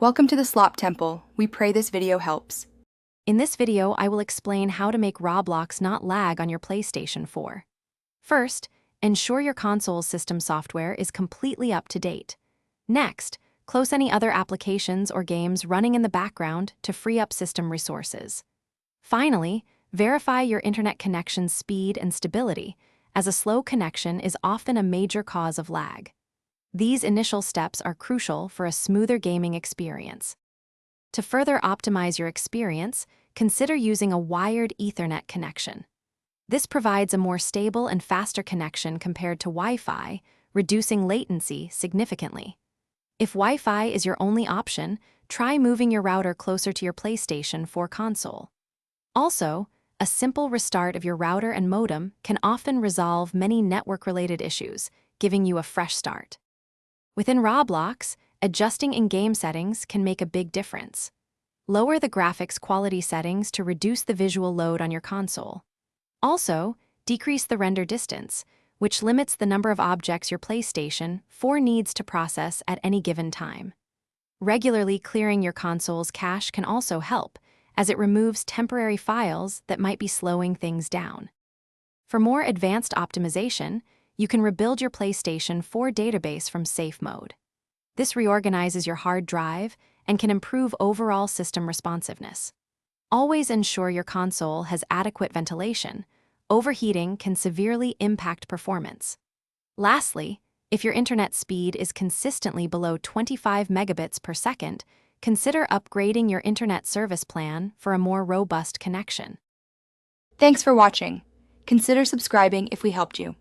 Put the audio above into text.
Welcome to the Slop Temple. We pray this video helps. In this video, I will explain how to make Roblox not lag on your PlayStation 4. First, ensure your console's system software is completely up to date. Next, close any other applications or games running in the background to free up system resources. Finally, verify your internet connection's speed and stability, as a slow connection is often a major cause of lag. These initial steps are crucial for a smoother gaming experience. To further optimize your experience, consider using a wired Ethernet connection. This provides a more stable and faster connection compared to Wi-Fi, reducing latency significantly. If Wi-Fi is your only option, try moving your router closer to your PlayStation 4 console. Also, a simple restart of your router and modem can often resolve many network-related issues, giving you a fresh start. Within Roblox, adjusting in-game settings can make a big difference. Lower the graphics quality settings to reduce the visual load on your console. Also, decrease the render distance, which limits the number of objects your PlayStation 4 needs to process at any given time. Regularly clearing your console's cache can also help, as it removes temporary files that might be slowing things down. For more advanced optimization, you can rebuild your PlayStation 4 database from safe mode. This reorganizes your hard drive and can improve overall system responsiveness. Always ensure your console has adequate ventilation. Overheating can severely impact performance. Lastly, if your internet speed is consistently below 25 megabits per second, consider upgrading your internet service plan for a more robust connection. Thanks for watching. Consider subscribing if we helped you.